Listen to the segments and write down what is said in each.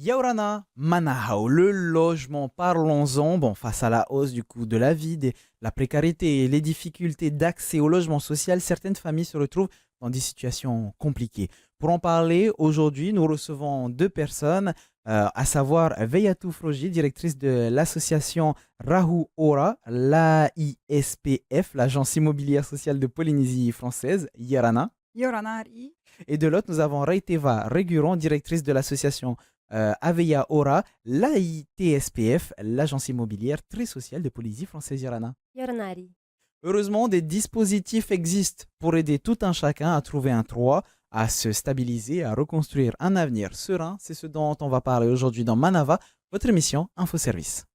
Yaurana Manahao, le logement, parlons-en. Bon, face à la hausse du coût de la vie, la précarité et les difficultés d'accès au logement social, certaines familles se retrouvent dans des situations compliquées. Pour en parler, aujourd'hui, nous recevons deux personnes, à savoir Veyatou Froji, directrice de l'association Rahu Ora, l'AISPF, l'Agence immobilière sociale de Polynésie française, Yarana. Yoranari. Et de l'autre, nous avons Raiteva Réguron, directrice de l'association Aveya Ora, l'AITSPF, l'agence immobilière très sociale de Polynésie française Irana. Yornari. Heureusement, des dispositifs existent pour aider tout un chacun à trouver un toit, à se stabiliser, à reconstruire un avenir serein. C'est ce dont on va parler aujourd'hui dans Manava, votre émission Info Service.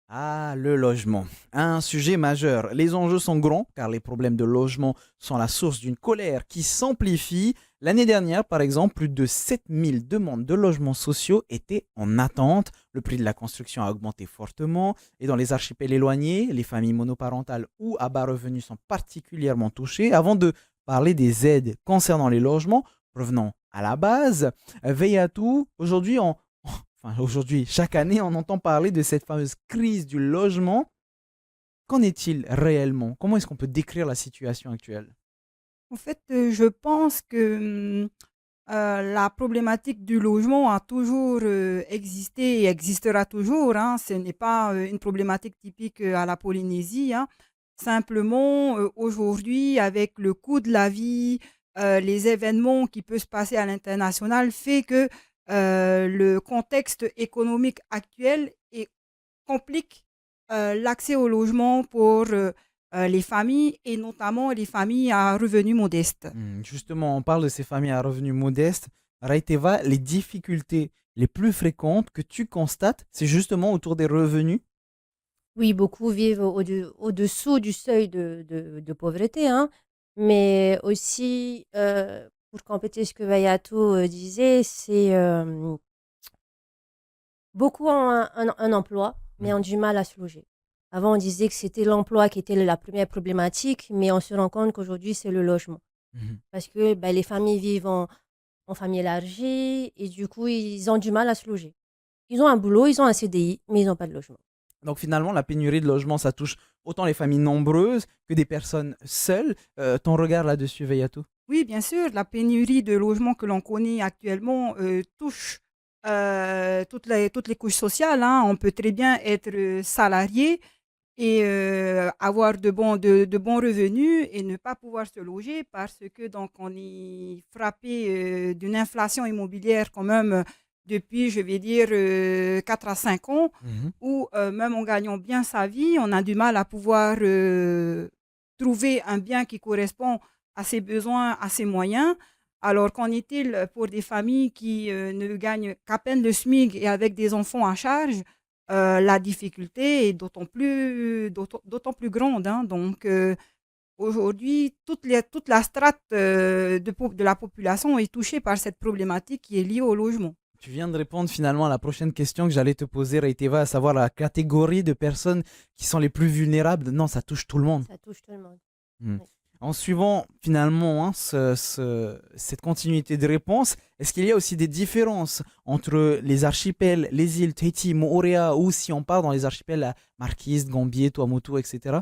Ah, le logement. Un sujet majeur. Les enjeux sont grands car les problèmes de logement sont la source d'une colère qui s'amplifie. L'année dernière, par exemple, plus de 7000 demandes de logements sociaux étaient en attente. Le prix de la construction a augmenté fortement et dans les archipels éloignés, les familles monoparentales ou à bas revenus sont particulièrement touchées. Avant de parler des aides concernant les logements, revenons à la base. Veille à tout. Aujourd'hui, chaque année, on entend parler de cette fameuse crise du logement. Qu'en est-il réellement? Comment est-ce qu'on peut décrire la situation actuelle? En fait, je pense que la problématique du logement a toujours existé et existera toujours, hein. Ce n'est pas une problématique typique à la Polynésie, hein. Simplement, aujourd'hui, avec le coût de la vie, les événements qui peuvent se passer à l'international, fait que le contexte économique actuel complique l'accès au logement pour les familles et notamment les familles à revenus modestes. Justement, on parle de ces familles à revenus modestes. Raiteva, les difficultés les plus fréquentes que tu constates, c'est justement autour des revenus. Oui, beaucoup vivent au-dessous du seuil de pauvreté, hein. Mais aussi, pour compléter ce que Vayato disait, c'est beaucoup ont un emploi, mais ont Mhm, du mal à se loger. Avant, on disait que c'était l'emploi qui était la première problématique, mais on se rend compte qu'aujourd'hui, c'est le logement. mhm. Parce que les familles vivent en famille élargie et du coup, ils ont du mal à se loger. Ils ont un boulot, ils ont un CDI, mais ils n'ont pas de logement. Donc finalement, la pénurie de logement, ça touche autant les familles nombreuses que des personnes seules. Ton regard là-dessus, Veyatou? Oui, bien sûr, la pénurie de logements que l'on connaît actuellement touche toutes les couches sociales, hein. On peut très bien être salarié et avoir de bons revenus et ne pas pouvoir se loger parce que donc on est frappé d'une inflation immobilière quand même depuis, je vais dire, 4 à 5 ans, Mhm. où même en gagnant bien sa vie, on a du mal à pouvoir trouver un bien qui correspond à ses besoins, à ses moyens. Alors qu'en est-il pour des familles qui ne gagnent qu'à peine le SMIC et avec des enfants à charge? La difficulté est d'autant plus grande, hein. Donc, aujourd'hui, toute la strate de la population est touchée par cette problématique qui est liée au logement. Tu viens de répondre finalement à la prochaine question que j'allais te poser, Raiteva, à savoir la catégorie de personnes qui sont les plus vulnérables. Non, ça touche tout le monde. Ça touche tout le monde. Hmm. Oui. En suivant finalement cette continuité de réponse, est-ce qu'il y a aussi des différences entre les archipels, les îles Tahiti, Moorea, ou si on part dans les archipels à Marquise, Gambier, Tuamotu, etc.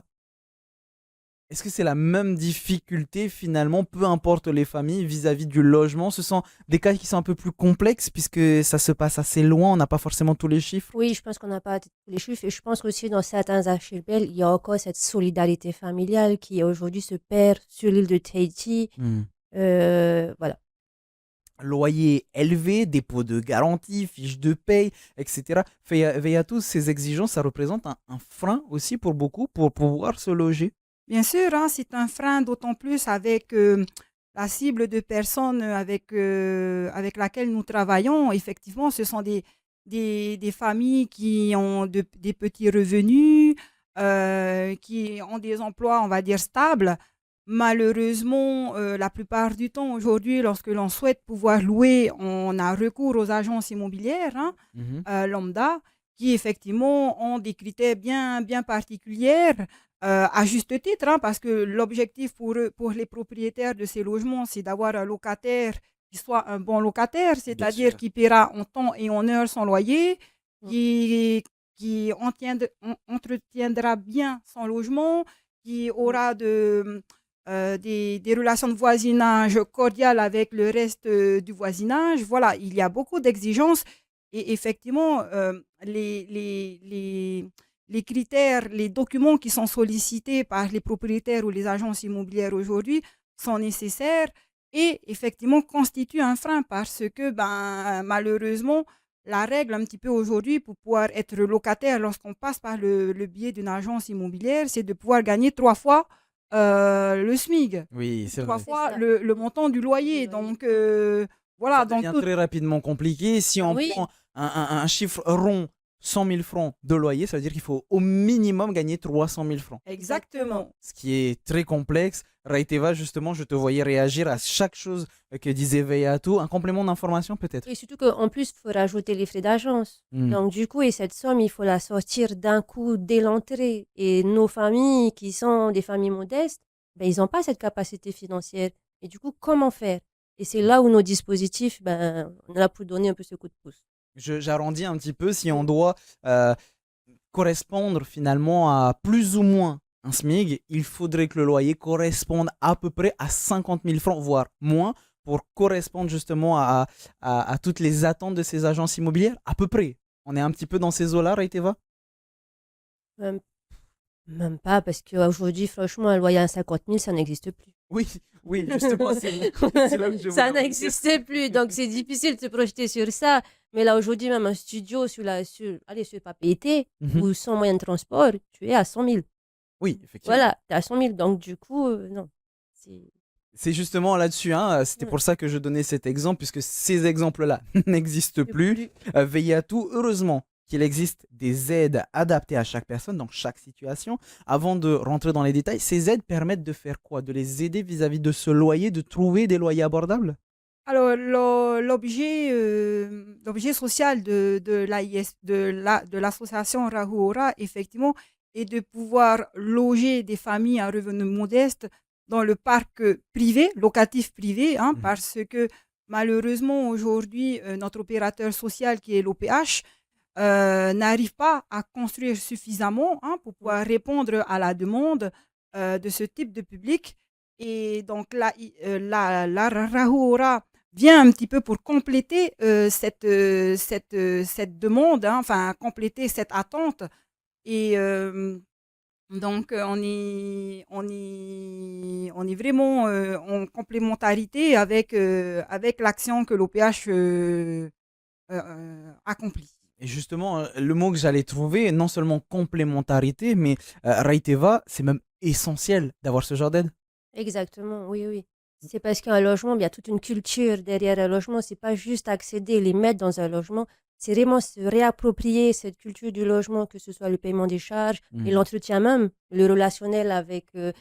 Est-ce que c'est la même difficulté finalement, peu importe les familles, vis-à-vis du logement? Ce sont des cas qui sont un peu plus complexes puisque ça se passe assez loin, on n'a pas forcément tous les chiffres. Oui, je pense qu'on n'a pas tous les chiffres et je pense aussi dans certains archipels, il y a encore cette solidarité familiale qui aujourd'hui se perd sur l'île de Tahiti. Hmm. Voilà. Loyer élevé, dépôt de garantie, fiche de paye, etc. Veille à tous ces exigences, ça représente un frein aussi pour beaucoup pour pouvoir se loger. Bien sûr, hein, c'est un frein, d'autant plus avec la cible de personnes avec laquelle nous travaillons. Effectivement, ce sont des familles qui ont des petits revenus, qui ont des emplois, on va dire, stables. Malheureusement, la plupart du temps, aujourd'hui, lorsque l'on souhaite pouvoir louer, on a recours aux agences immobilières, hein, Mhm. lambda. qui effectivement ont des critères bien particuliers, à juste titre, hein, parce que l'objectif pour les propriétaires de ces logements, c'est d'avoir un locataire qui soit un bon locataire, Bien c'est-à-dire sûr. qui paiera en temps et en heure son loyer, Mmh. qui, qui entretiendra bien son logement, qui Mmh. aura des relations de voisinage cordiales avec le reste du voisinage. Voilà, il y a beaucoup d'exigences et effectivement, les critères, les documents qui sont sollicités par les propriétaires ou les agences immobilières aujourd'hui sont nécessaires et effectivement constituent un frein parce que malheureusement, la règle un petit peu aujourd'hui pour pouvoir être locataire lorsqu'on passe par le biais d'une agence immobilière, c'est de pouvoir gagner 3 fois le SMIC, Oui, c'est trois vrai. C'est fois ça, le montant du du loyer. loyer. Donc, Ça voilà, donc devient tout, très rapidement compliqué. Si on Oui, prend un chiffre rond, 100 000 francs de loyer, ça veut dire qu'il faut au minimum gagner 300 000 francs. exactement. exactement. Ce qui est très complexe. Raiteva, justement, je te voyais réagir à chaque chose que disait Veyatou. Un complément d'information peut-être. Et surtout qu'en plus, il faut rajouter les frais d'agence. Hmm. Donc, du coup, et cette somme, il faut la sortir d'un coup dès l'entrée. Et nos familles, qui sont des familles modestes, ben, ils n'ont pas cette capacité financière. Et du coup, comment faire? Et c'est là où nos dispositifs, ben, on est là pour donner un peu ce coup de pouce. J'arrondis un petit peu si on Mm. doit euh, correspondre finalement à plus ou moins un SMIG, il faudrait que le loyer corresponde à peu près à 50 000 francs, voire moins, pour correspondre justement à toutes les attentes de ces agences immobilières. À peu près. On est un petit peu dans ces eaux-là, Raiteva. Même, même pas, parce qu'aujourd'hui, franchement, un loyer à 50 000, ça n'existe plus. Oui, oui, justement, c'est là où je voulais Ça en venir. n'existe plus, donc c'est difficile de se projeter sur ça. Mais là, aujourd'hui, même un studio allez, sur papeete Mhm. ou sans moyen de transport, tu es à 100 000. Oui, effectivement. Voilà, tu es à 100 000. Donc, du coup, non. C'est... C'est justement là-dessus, hein, c'était Mm. pour ça que je donnais cet exemple, puisque ces exemples-là n'existent C'est plus. plus. Veillez à tout, heureusement qu'il existe des aides adaptées à chaque personne, dans chaque situation. Avant de rentrer dans les détails, ces aides permettent de faire quoi? De les aider vis-à-vis de ce loyer, de trouver des loyers abordables? Alors, l'objet social de l'association Rahuora, effectivement, est de pouvoir loger des familles à revenus modestes dans le parc privé, locatif privé, hein, Mhm. parce que malheureusement, aujourd'hui, notre opérateur social qui est l'OPH n'arrive pas à construire suffisamment, hein, pour Mm. pouvoir répondre à la demande de ce type de public. Et donc, la Rahuora vient un petit peu pour compléter cette demande, hein, enfin compléter cette attente. Et donc, on est vraiment en complémentarité avec l'action que l'OPH accomplit. Et justement, le mot que j'allais trouver, non seulement complémentarité, mais Raiteva, c'est même essentiel d'avoir ce genre d'aide. Exactement, oui, oui. C'est parce qu'un logement, il y a toute une culture derrière un logement. C'est pas juste accéder, les mettre dans un logement. C'est vraiment se réapproprier cette culture du logement, que ce soit le paiement des charges et Mhm. l'entretien même, le relationnel avec ben,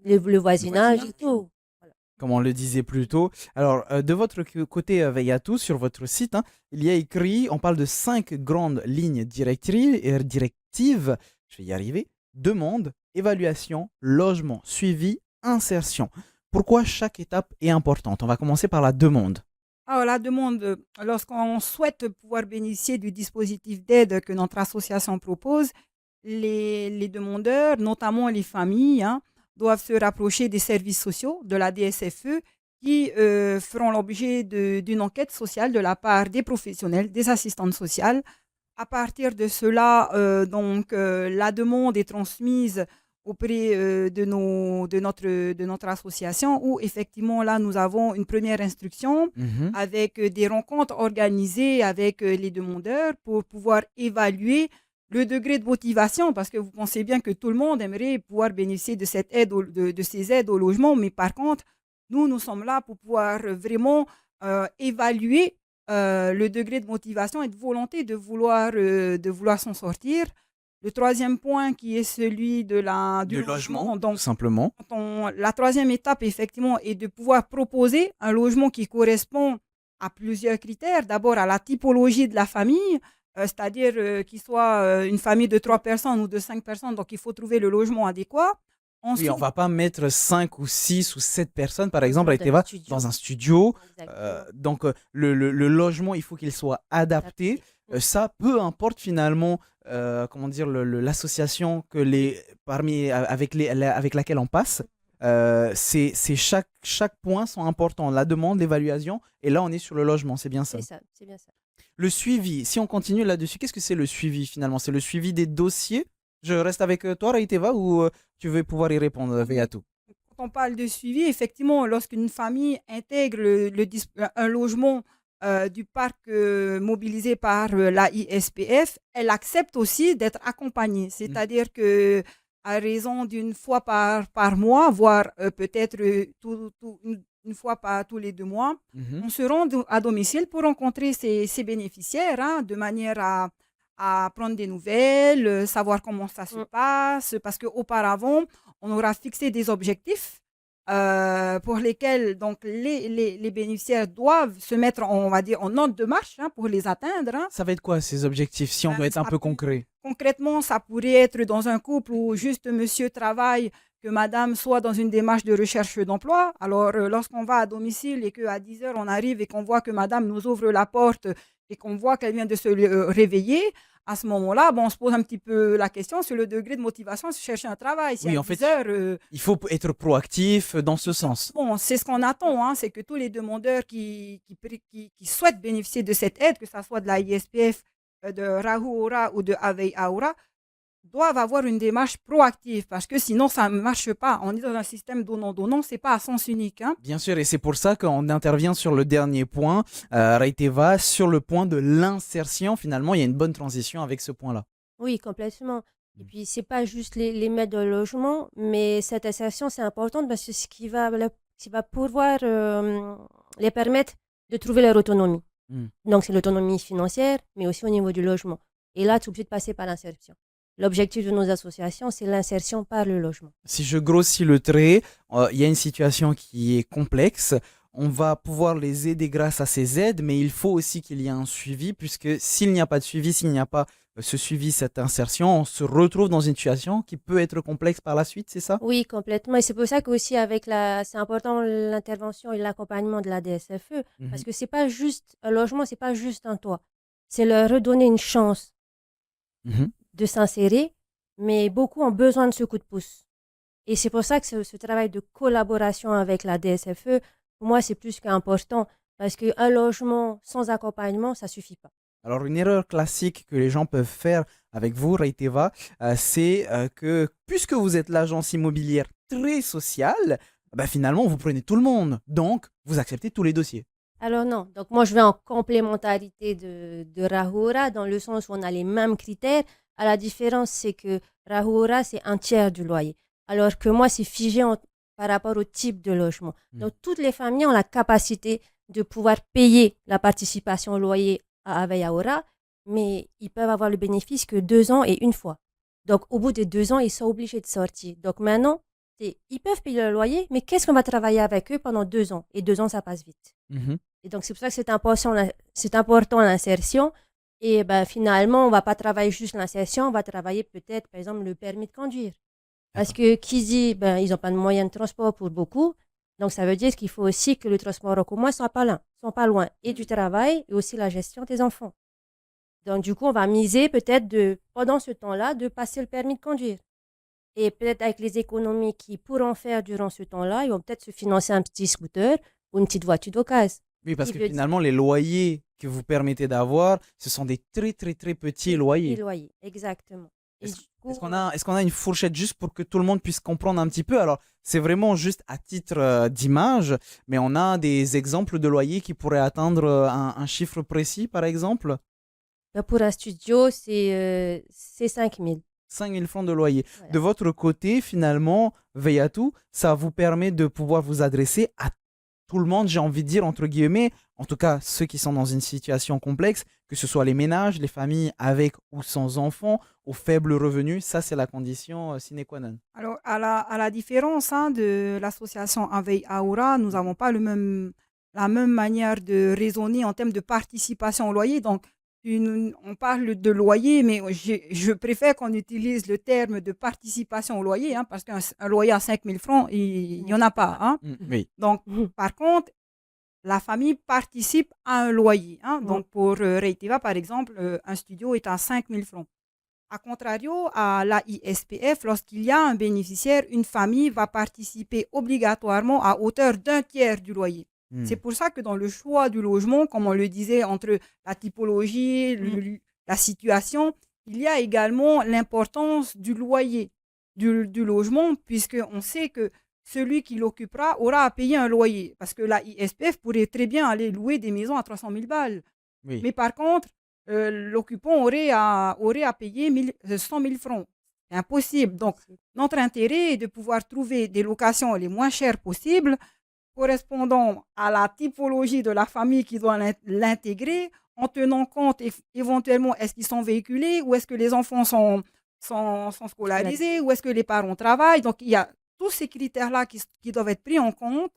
le Le voisinage et voisinage. tout. Voilà. Comme on le disait plus tôt. Alors, de votre côté, Veyatou, sur votre site, hein, il y a écrit, on parle de 5 grandes lignes directives, je vais y arriver, demande, évaluation, logement, suivi, insertion. Pourquoi chaque étape est importante? On va commencer par la demande. Alors, la demande, lorsqu'on souhaite pouvoir bénéficier du dispositif d'aide que notre association propose, les demandeurs, notamment les familles, hein, doivent se rapprocher des services sociaux de la DSFE qui feront l'objet d'une enquête sociale de la part des professionnels, des assistantes sociales. À partir de cela, la demande est transmise auprès de notre association où effectivement là nous avons une première instruction Mhm. avec des rencontres organisées avec les demandeurs pour pouvoir évaluer le degré de motivation parce que vous pensez bien que tout le monde aimerait pouvoir bénéficier de cette aide de ces aides au logement, mais par contre nous sommes là pour pouvoir vraiment évaluer le degré de motivation et de volonté de vouloir s'en sortir. Le troisième point qui est celui du Le logement, logement. tout Donc, simplement. la troisième étape, effectivement, est de pouvoir proposer un logement qui correspond à plusieurs critères. D'abord, à la typologie de la famille, c'est-à-dire qu'il soit une famille de 3 personnes ou de 5 personnes, donc il faut trouver le logement adéquat. Oui, on Ensuite, va pas mettre 5 ou 6 ou 7 personnes, par exemple, Dans à un Eteva, studio. dans un studio. Exactement. Donc, le logement, il faut qu'il soit adapté. Adapté. Ça, peu importe finalement, comment dire, l'association avec laquelle on passe. C'est chaque point sont importants. La demande, l'évaluation, et là, on est sur le logement, c'est bien ça. C'est bien ça. Le suivi, si on continue là-dessus, qu'est-ce que c'est le suivi finalement? C'est le suivi des dossiers. Je reste avec toi, Raïteva, ou tu veux pouvoir y répondre, Veyatou? quand on parle de suivi, effectivement, lorsqu'une famille intègre un logement du parc mobilisé par la ISPF, elle accepte aussi d'être accompagnée. C'est-à-dire que à raison d'une fois par mois, voire peut-être une fois par tous les 2 mois, Mhm. on se rend à domicile pour rencontrer ces bénéficiaires, hein, de manière à prendre des nouvelles, savoir comment ça se Mm. passe, parce qu'auparavant, on aura fixé des objectifs pour lesquels donc les bénéficiaires doivent se mettre, on va dire, en ordre de marche, hein, pour les atteindre, hein. Ça va être quoi ces objectifs si on doit être un Ça peu peut- concret? Concrètement, ça pourrait être dans un couple où juste monsieur travaille, que madame soit dans une démarche de recherche d'emploi. Alors, lorsqu'on va à domicile et qu'à 10 heures, on arrive et qu'on voit que madame nous ouvre la porte et qu'on voit qu'elle vient de se réveiller, à ce moment-là, bon, on se pose un petit peu la question sur le degré de motivation de chercher un travail. Si Oui, à en 10 fait, heures, il faut être proactif dans ce sens. bon, c'est ce qu'on attend, hein, c'est que tous les demandeurs qui souhaitent bénéficier de cette aide, que ce soit de la ISPF, de Rahoura ou de Aveil Aura, doivent avoir une démarche proactive parce que sinon ça ne marche pas. On est dans un système donnant-donnant, c'est pas à sens unique, hein. Bien sûr, et c'est pour ça qu'on intervient sur le dernier point, Raïteva, sur le point de l'insertion. Finalement, il y a une bonne transition avec ce point-là. Oui, complètement. Et Mm. puis, c'est pas juste les mettre dans le logement, mais cette insertion, c'est important parce que ce qui va pouvoir les permettre de trouver leur autonomie. Mm. Donc, c'est l'autonomie financière, mais aussi au niveau du logement. Et là, tu es obligé de passer par l'insertion. L'objectif de nos associations, c'est l'insertion par le logement. Si je grossis le trait, il y a une situation qui est complexe. On va pouvoir les aider grâce à ces aides, mais il faut aussi qu'il y ait un suivi, puisque s'il n'y a pas de suivi, s'il n'y a pas ce suivi, cette insertion, on se retrouve dans une situation qui peut être complexe par la suite, c'est ça? Oui, complètement. Et c'est pour ça qu'aussi, c'est important l'intervention et l'accompagnement de la DSFE, parce Mhm. que c'est pas juste un logement, c'est pas juste un toit. C'est leur redonner une chance Mhm. de s'insérer, mais beaucoup ont besoin de ce coup de pouce. Et c'est pour ça que ce travail de collaboration avec la DSFE, pour moi, c'est plus qu'important, parce qu'un logement sans accompagnement, ça suffit pas. Alors, une erreur classique que les gens peuvent faire avec vous, Reiteva, c'est que puisque vous êtes l'agence immobilière très sociale, bah, finalement, vous prenez tout le monde. Donc, vous acceptez tous les dossiers. Alors non, donc moi je vais en complémentarité de Rahura, dans le sens où on a les mêmes critères. À la différence, c'est que Rahura, c'est un tiers du loyer, alors que moi, c'est figé par rapport au type de logement. Donc toutes les familles ont la capacité de pouvoir payer la participation au loyer à Aveyaora, mais ils peuvent avoir le bénéfice que 2 ans et une fois. Donc au bout de 2 ans, ils sont obligés de sortir. Donc maintenant, ils peuvent payer le loyer, mais qu'est-ce qu'on va travailler avec eux pendant 2 ans? Et 2 ans, ça passe vite. Mhm. Et donc, c'est pour ça que c'est important l'insertion. Et ben, finalement, on ne va pas travailler juste l'insertion, on va travailler peut-être, par exemple, le permis de conduire. Parce que qui dit, ben, ils n'ont pas de moyens de transport pour beaucoup. Donc, ça veut dire qu'il faut aussi que le transport en commun soit pas loin. Et du travail, et aussi la gestion des enfants. Donc, du coup, on va miser peut-être pendant ce temps-là, de passer le permis de conduire. Et peut-être avec les économies qu'ils pourront faire durant ce temps-là, ils vont peut-être se financer un petit scooter ou une petite voiture d'occasion. Oui, parce Il que veut dire finalement, les loyers que vous permettez d'avoir, ce sont des très, très, très petits des loyers. loyers, exactement. Et Est-ce du coup, est-ce qu'on a une fourchette juste pour que tout le monde puisse comprendre un petit peu? Alors, c'est vraiment juste à titre d'image, mais on a des exemples de loyers qui pourraient atteindre un chiffre précis, par exemple? là, pour un studio, c'est 5 000. 5 000 francs de loyer. Voilà. De votre côté, finalement, Veyatou, ça vous permet de pouvoir vous adresser à tout le monde, j'ai envie de dire, entre guillemets, en tout cas ceux qui sont dans une situation complexe, que ce soit les ménages, les familles avec ou sans enfants, aux faibles revenus, ça c'est la condition sine qua non. Alors, à la différence, hein, de l'association Aveil Aura, nous n'avons pas la même manière de raisonner en termes de participation au loyer. Donc, on parle de loyer, mais je préfère qu'on utilise le terme de participation au loyer, hein, parce qu'un loyer à 5 000 francs, il n'y en a pas. Hein. Oui. Donc, par contre, la famille participe à un loyer. Hein. Mm. Donc, pour Reitiva, par exemple, un studio est à 5 000 francs. A contrario, à l'AISPF, lorsqu'il y a un bénéficiaire, une famille va participer obligatoirement à hauteur d'un tiers du loyer. C'est pour ça que dans le choix du logement, comme on le disait, entre la typologie, la situation, il y a également l'importance du loyer, du logement, puisqu'on sait que celui qui l'occupera aura à payer un loyer. Parce que la ISPF pourrait très bien aller louer des maisons à 300 000 balles. Oui. Mais par contre, l'occupant aurait à payer 100 000 francs. C'est impossible. Donc, notre intérêt est de pouvoir trouver des locations les moins chères possibles, correspondant à la typologie de la famille qui doit l'intégrer, en tenant compte éventuellement est-ce qu'ils sont véhiculés ou est-ce que les enfants sont scolarisés ou est-ce que les parents travaillent. Donc, il y a tous ces critères-là qui doivent être pris en compte.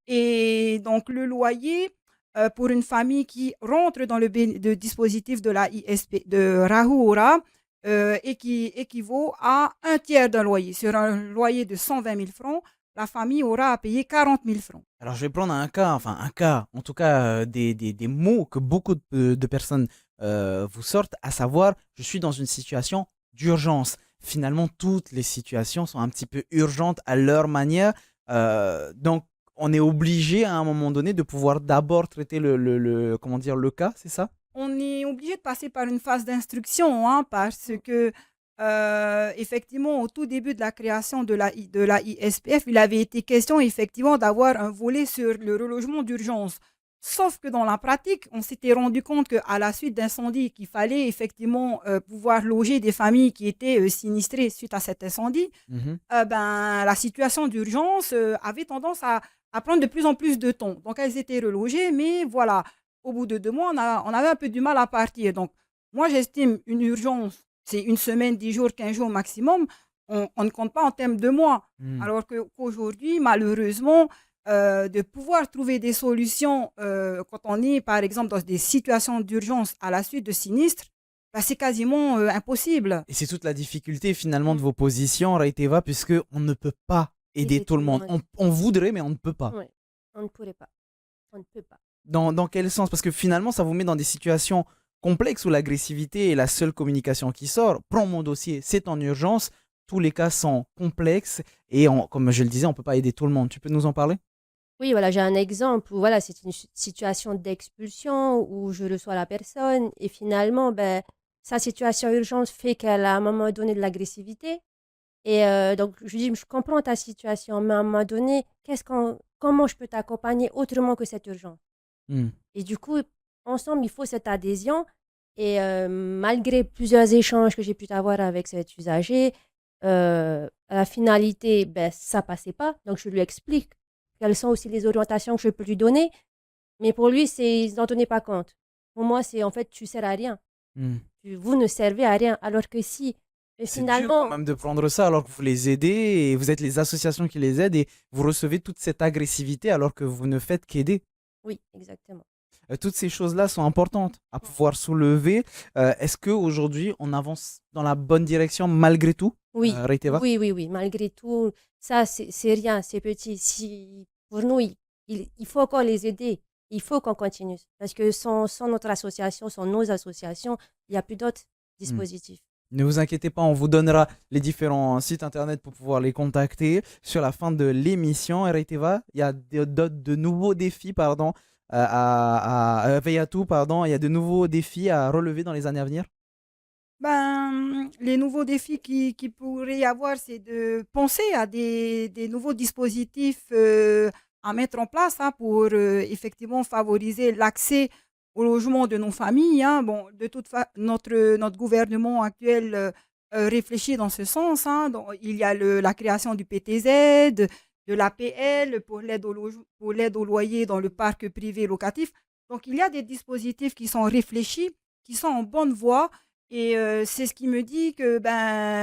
Et donc, le loyer, pour une famille qui rentre dans le dispositif de la ISP, de Rahoura, et qui équivaut à un tiers d'un loyer. Sur un loyer de 120 000 francs, la famille aura à payer 40 000 francs. Alors, je vais prendre un cas, en tout cas, des mots que beaucoup de personnes vous sortent, à savoir, je suis dans une situation d'urgence. Finalement, toutes les situations sont un petit peu urgentes à leur manière. Donc, on est obligé à un moment donné de pouvoir d'abord traiter le cas, c'est ça? On est obligé de passer par une phase d'instruction, hein, parce que effectivement, au tout début de la création de la ISPF, il avait été question effectivement d'avoir un volet sur le relogement d'urgence. Sauf que dans la pratique, on s'était rendu compte qu'à la suite d'incendies, qu'il fallait effectivement pouvoir loger des familles qui étaient sinistrées suite à cet incendie, la situation d'urgence avait tendance à prendre de plus en plus de temps. Donc, elles étaient relogées, mais voilà, au bout de 2 mois, on avait un peu du mal à partir. Donc, moi, j'estime une urgence, c'est 1 semaine, 10 jours, 15 jours maximum. On ne compte pas en termes de mois. Alors qu'aujourd'hui, malheureusement, de pouvoir trouver des solutions quand on est, par exemple, dans des situations d'urgence à la suite de sinistres, c'est quasiment impossible. Et c'est toute la difficulté finalement de vos positions, Raiteva, puisque on ne peut pas aider tout le monde. On voudrait, mais on ne peut pas. Oui, on ne pourrait pas. On ne peut pas. Dans quel sens? Parce que finalement, ça vous met dans des situations complexes où l'agressivité est la seule communication qui sort. Prends mon dossier, c'est en urgence. Tous les cas sont complexes et comme je le disais, on ne peut pas aider tout le monde. Tu peux nous en parler? Oui, voilà, j'ai un exemple où voilà, c'est une situation d'expulsion où je reçois la personne et finalement, sa situation urgente fait qu'elle a à un moment donné de l'agressivité. Et donc, je lui dis, je comprends ta situation, mais à un moment donné, comment je peux t'accompagner autrement que cette urgence? Et du coup, ensemble, il faut cette adhésion. Et malgré plusieurs échanges que j'ai pu avoir avec cet usager, à la finalité, ça passait pas. Donc, je lui explique quelles sont aussi les orientations que je peux lui donner. Mais pour lui, il n'en tenait pas compte. Pour moi, c'est en fait, tu sers à rien. Vous ne servez à rien. Alors que si, mais c'est finalement, dur quand même de prendre ça alors que vous les aidez et vous êtes les associations qui les aident et vous recevez toute cette agressivité alors que vous ne faites qu'aider. Oui, exactement. Toutes ces choses-là sont importantes à pouvoir soulever. Est-ce qu'aujourd'hui, on avance dans la bonne direction malgré tout, Oui, Raiteva? oui. Malgré tout, ça, c'est rien, c'est petit. Pour nous, il faut encore les aider. Il faut qu'on continue. Parce que sans notre association, sans nos associations, il n'y a plus d'autres dispositifs. Ne vous inquiétez pas, on vous donnera les différents sites internet pour pouvoir les contacter. Sur la fin de l'émission, Raiteva, il y a de nouveaux défis, pardon, Veyatou, pardon, il y a de nouveaux défis à relever dans les années à venir? Les nouveaux défis qui pourrait y avoir, c'est de penser à des nouveaux dispositifs à mettre en place, hein, pour effectivement favoriser l'accès au logement de nos familles. Hein. Bon, de toute façon, notre gouvernement actuel réfléchit dans ce sens. Hein. Donc, il y a la création du PTZ, de l'APL pour l'aide au loyer dans le parc privé locatif. Donc, il y a des dispositifs qui sont réfléchis, qui sont en bonne voie. Et c'est ce qui me dit que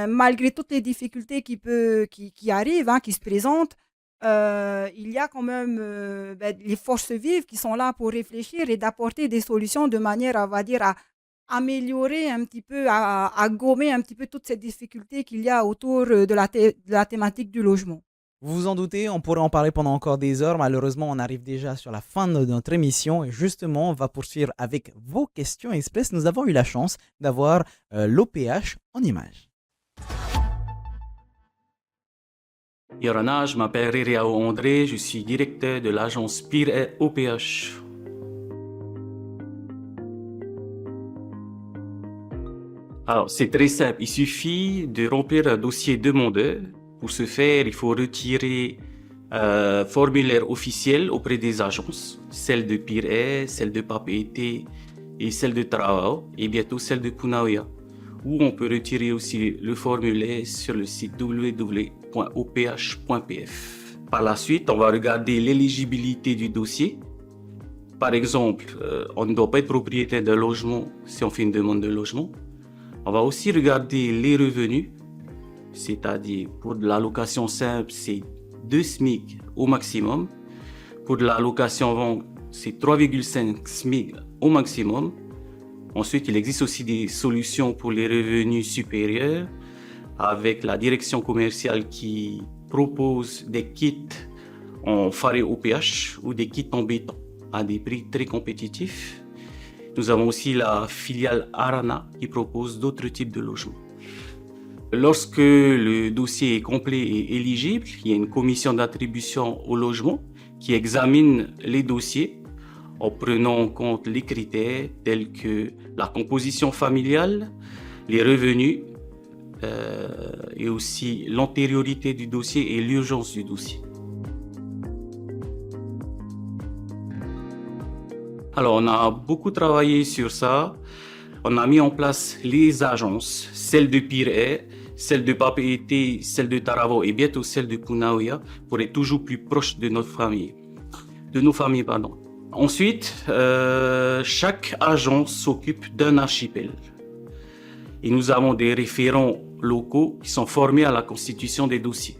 malgré toutes les difficultés qui arrivent, hein, qui se présentent, il y a quand même les forces vives qui sont là pour réfléchir et d'apporter des solutions de manière, on va dire, améliorer un petit peu, à gommer un petit peu toutes ces difficultés qu'il y a autour de la thématique du logement. Vous vous en doutez, on pourrait en parler pendant encore des heures. Malheureusement, on arrive déjà sur la fin de notre émission et justement, on va poursuivre avec vos questions express. Nous avons eu la chance d'avoir l'OPH en images. Yorana, je m'appelle Ririao André, je suis directeur de l'agence PIR et OPH. Alors, c'est très simple, il suffit de remplir un dossier demandeur. Pour ce faire, il faut retirer un formulaire officiel auprès des agences, celle de PIR, celle de PAPET et celle de Travao, et bientôt celle de Punaoya. Ou on peut retirer aussi le formulaire sur le site www.oph.pf. Par la suite, on va regarder l'éligibilité du dossier. Par exemple, on ne doit pas être propriétaire d'un logement si on fait une demande de logement. On va aussi regarder les revenus, c'est-à-dire pour de la location simple, c'est 2 SMIC au maximum. Pour de la location vente, c'est 3,5 SMIC au maximum. Ensuite, il existe aussi des solutions pour les revenus supérieurs avec la direction commerciale qui propose des kits en faré OPH ou des kits en béton à des prix très compétitifs. Nous avons aussi la filiale Arana qui propose d'autres types de logements. Lorsque le dossier est complet et éligible, il y a une commission d'attribution au logement qui examine les dossiers en prenant en compte les critères tels que la composition familiale, les revenus et aussi l'antériorité du dossier et l'urgence du dossier. Alors, on a beaucoup travaillé sur ça. On a mis en place les agences, celle de PIR, celle de PAPET, celle de Taravo et bientôt celle de Punaoya pour être toujours plus proche de notre famille, de nos familles, pardon. Ensuite, chaque agence s'occupe d'un archipel. Et nous avons des référents locaux qui sont formés à la constitution des dossiers.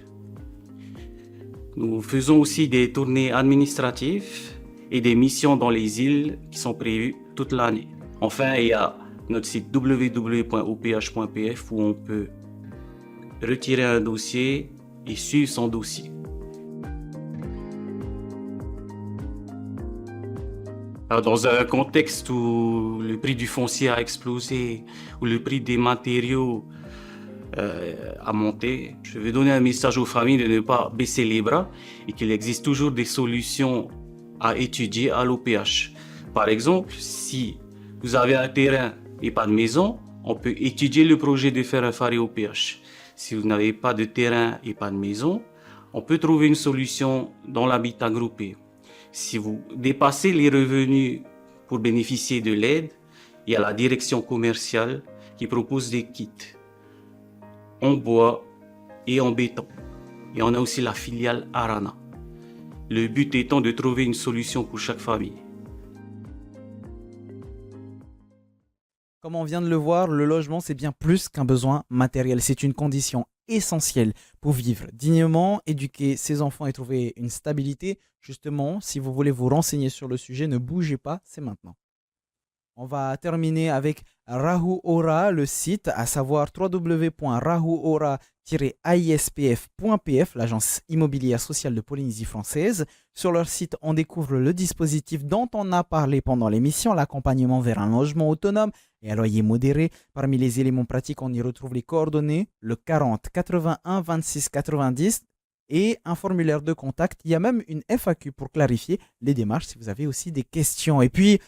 Nous faisons aussi des tournées administratives et des missions dans les îles qui sont prévues toute l'année. Enfin, il y a notre site www.oph.pf où on peut retirer un dossier et suivre son dossier. Alors, dans un contexte où le prix du foncier a explosé, où le prix des matériaux a monté, je vais donner un message aux familles de ne pas baisser les bras et qu'il existe toujours des solutions à étudier à l'OPH. Par exemple, si vous avez un terrain et pas de maison, on peut étudier le projet de faire un faré OPH. Si vous n'avez pas de terrain et pas de maison, on peut trouver une solution dans l'habitat groupé. Si vous dépassez les revenus pour bénéficier de l'aide, il y a la direction commerciale qui propose des kits en bois et en béton. Et on a aussi la filiale Arana. Le but étant de trouver une solution pour chaque famille. Comme on vient de le voir, le logement, c'est bien plus qu'un besoin matériel. C'est une condition essentielle pour vivre dignement, éduquer ses enfants et trouver une stabilité. Justement, si vous voulez vous renseigner sur le sujet, ne bougez pas, c'est maintenant. On va terminer avec Rahu Aura, le site, à savoir www.rahuaura-ispf.pf, l'agence immobilière sociale de Polynésie française. Sur leur site, on découvre le dispositif dont on a parlé pendant l'émission, l'accompagnement vers un logement autonome et à loyer modéré. Parmi les éléments pratiques, on y retrouve les coordonnées, le 40 81 26 90 et un formulaire de contact. Il y a même une FAQ pour clarifier les démarches si vous avez aussi des questions. Et puis,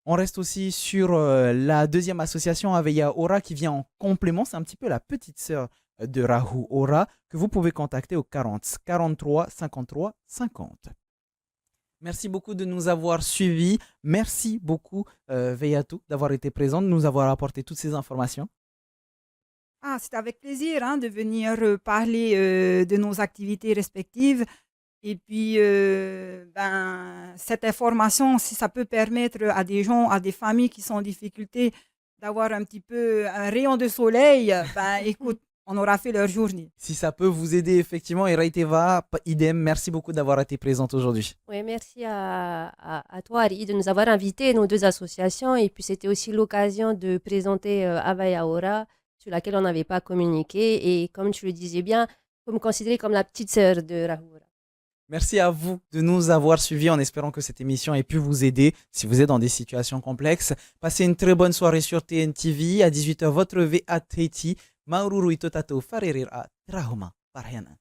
on reste aussi sur la deuxième association, Aveya Aura, qui vient en complément. C'est un petit peu la petite sœur de Rahu Aura que vous pouvez contacter au 40 43 53 50. Merci beaucoup de nous avoir suivis. Merci beaucoup, Veyatou, d'avoir été présente, de nous avoir apporté toutes ces informations. Ah, c'est avec plaisir de venir parler de nos activités respectives. Et puis, cette information, si ça peut permettre à des gens, à des familles qui sont en difficulté, d'avoir un petit peu un rayon de soleil, écoute, on aura fait leur journée. Si ça peut vous aider, effectivement, et Raiteva, idem, merci beaucoup d'avoir été présente aujourd'hui. Oui, merci à toi, Ari, de nous avoir invités, nos deux associations. Et puis, c'était aussi l'occasion de présenter Avaya Aura, sur laquelle on n'avait pas communiqué. Et comme tu le disais bien, il faut me considérer comme la petite sœur de Rahura. Merci à vous de nous avoir suivis en espérant que cette émission ait pu vous aider si vous êtes dans des situations complexes. Passez une très bonne soirée sur TNTV. À 18h, votre VAT Maururu Itotato Faririr a Trahoma Parhana.